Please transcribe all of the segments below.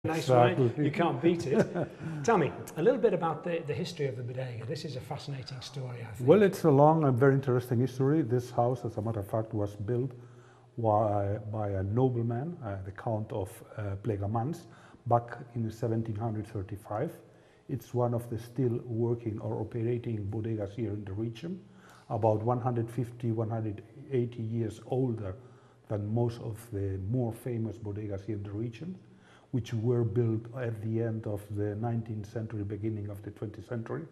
Nice wine, you can't beat it. Tell me a little bit about the history of the bodega. This is a fascinating story, I think. Well, it's a long and very interesting history. This house, as a matter of fact, was built by a nobleman, the Count of Plegamans, back in 1735. It's one of the still working or operating bodegas here in the region, about 150, 180 years older than most of the more famous bodegas here in the region, which were built at the end of the 19th century, beginning of the 20th century,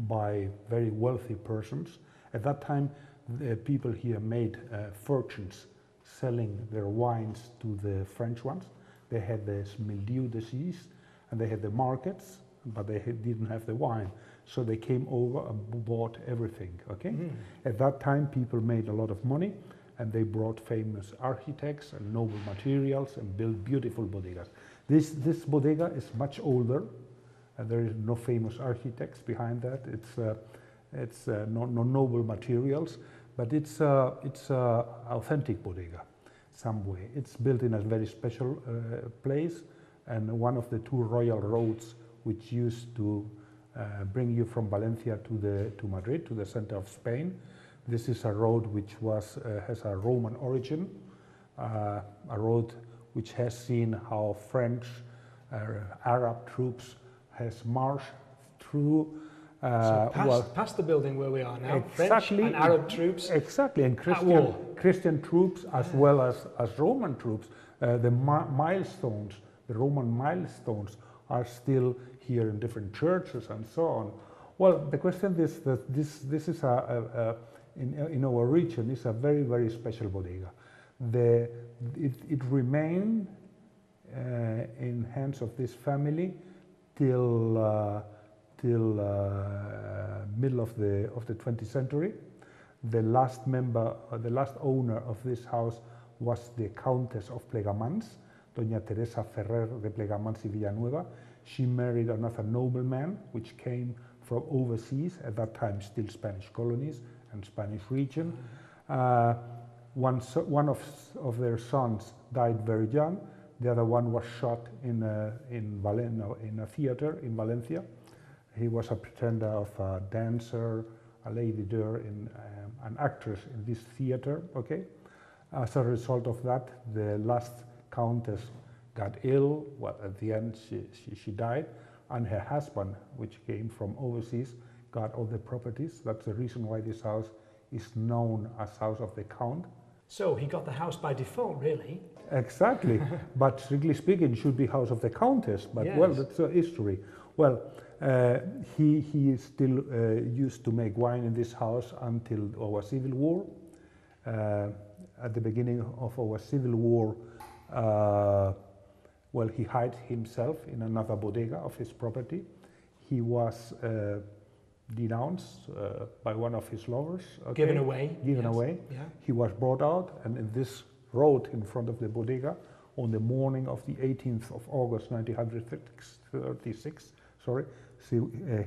by very wealthy persons. At that time, the people here made fortunes selling their wines to the French ones. They had the mildew disease, and they had the markets, but they didn't have the wine. So they came over and bought everything, okay? At that time, people made a lot of money, and they brought famous architects and noble materials and built beautiful bodegas. This bodega is much older, and there is no famous architects behind that. It's no noble materials, but it's authentic bodega, some way. It's built in a very special place, and one of the two royal roads which used to bring you from Valencia to Madrid, to the center of Spain. This is a road which has a Roman origin, a road which has seen how French, Arab troops has marched through. Past the building where we are now, exactly, French and Arab troops. Exactly, and Christian troops as well as Roman troops. The Roman milestones are still here in different churches and so on. Well, the question is that this is in our region is a very, very special bodega. It remained in hands of this family till middle of the 20th century. The last owner of this house was the Countess of Plegamans, Doña Teresa Ferrer de Plegamans y Villanueva. She married another nobleman, which came from overseas, at that time still Spanish colonies and Spanish region. One of their sons died very young. The other one was shot in a theater in Valencia. He was a pretender of a dancer, a lady there, an actress in this theater, okay? As a result of that, the last countess got ill. Well, at the end, she died, and her husband, which came from overseas, got all the properties. That's the reason why this house is known as House of the Count. So he got the house by default, really. Exactly, but strictly speaking, it should be House of the Countess, but yes. Well, that's a history. Well, he still used to make wine in this house until our Civil War. At the beginning of our Civil War, well, he hid himself in another bodega of his property. He was denounced by one of his lovers. Okay? Given away. Given away. Yeah. He was brought out, and in this road in front of the bodega, on the morning of the 18th of August 1936,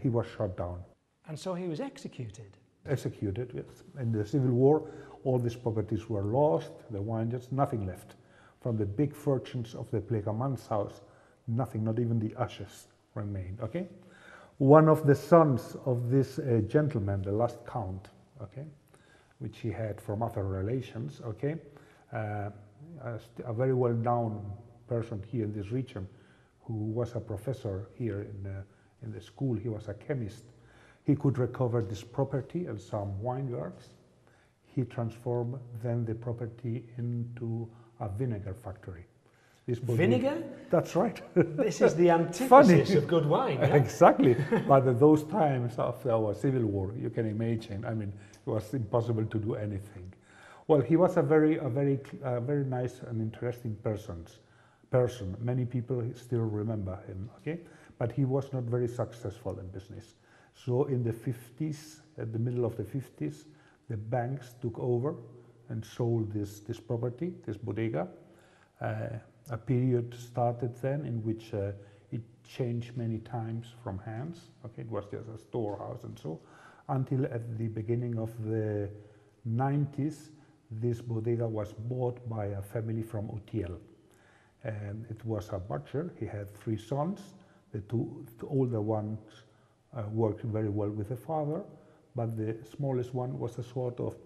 he was shot down. And so he was executed? Executed, yes. In the Civil War, all these properties were lost, the wine, just nothing left. From the big fortunes of the Plegamans house, nothing, not even the ashes remained, okay? One of the sons of this gentleman, the last count, okay, which he had from other relations, okay, a very well-known person here in this region, who was a professor here in the school. He was a chemist. He could recover this property and some vineyards. He transformed then the property into a vinegar factory. Vinegar? That's right. This is the antithesis of good wine. Yeah? Exactly. But at those times of our Civil War, you can imagine, I mean, it was impossible to do anything. Well, he was a very nice and interesting person. Many people still remember him, okay? But he was not very successful in business. So in the 50s, at the middle of the 50s, the banks took over and sold this property, this bodega. A period started then in which it changed many times from hands. Okay, it was just a storehouse and so, until at the beginning of the 90s, this bodega was bought by a family from Utiel. and it was a butcher. He had 3 sons. The two older ones worked very well with the father, but the smallest one was a sort of,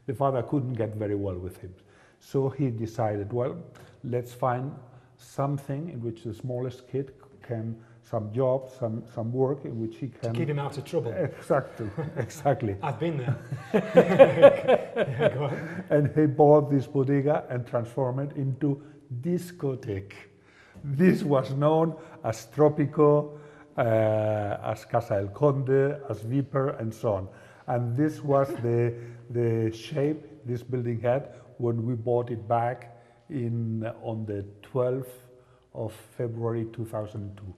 the father couldn't get very well with him. So he decided, well, let's find something in which the smallest kid can, some job, some work in which he can... To keep him out of trouble. Exactly, exactly. I've been there. Yeah, go on. And he bought this bodega and transformed it into discotheque. This was known as Tropico, as Casa El Conde, as Viper, and so on. And this was the shape this building had when we bought it back on the 12th of February 2002.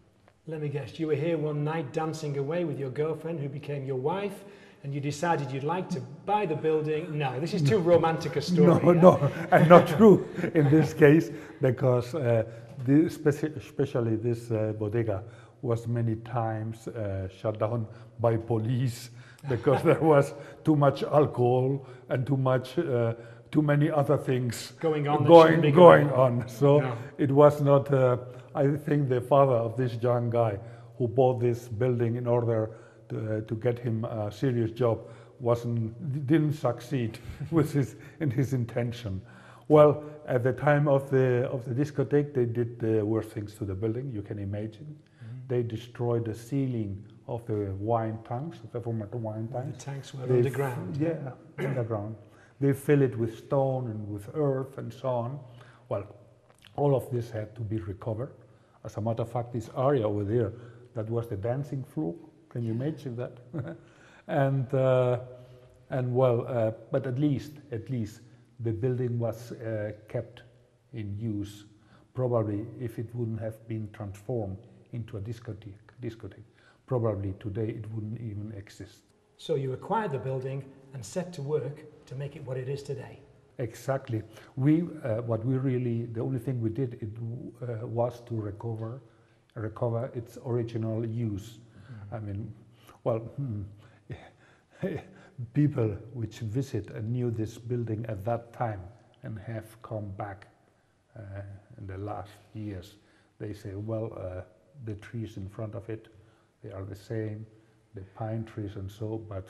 Let me guess, you were here one night dancing away with your girlfriend who became your wife, and you decided you'd like to buy the building. No, this is too romantic a story. No, and not true in this case, because especially this bodega was many times shut down by police because there was too much alcohol and too many other things going on. So no. It was not. I think the father of this young guy who bought this building in order to get him a serious job didn't succeed in his intention. Well, at the time of the discotheque, they did the worst things to the building. You can imagine. Mm-hmm. They destroyed the ceiling of the wine tanks, the former wine tanks. The tanks were underground. Yeah, underground. They fill it with stone and with earth and so on. Well, all of this had to be recovered. As a matter of fact, this area over there, that was the dancing floor. Can you imagine that? But at least the building was kept in use. Probably, if it wouldn't have been transformed into a discotheque, probably today it wouldn't even exist. So you acquired the building and set to work to make it what it is today. Exactly. The only thing we did was to recover its original use. Mm-hmm. I mean, people which visit and knew this building at that time and have come back in the last years, they say, well, the trees in front of it, they are the same, the pine trees and so, but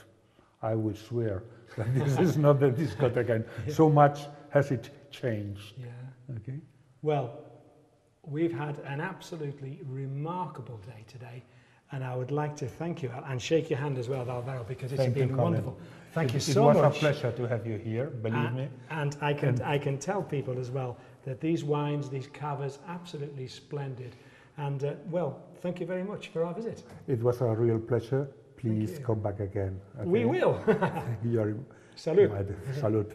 I would swear that this is not the discotheque, and so much has it changed. Yeah. Okay. Well, we've had an absolutely remarkable day today, and I would like to thank you and shake your hand as well, Alvaro, because it's been wonderful. Thank you so much. It was a pleasure to have you here, believe me. And I can tell people as well that these wines, these cavas, absolutely splendid. And well, thank you very much for our visit. It was a real pleasure. Please come back again. Okay? We will. You're Salud. Salud.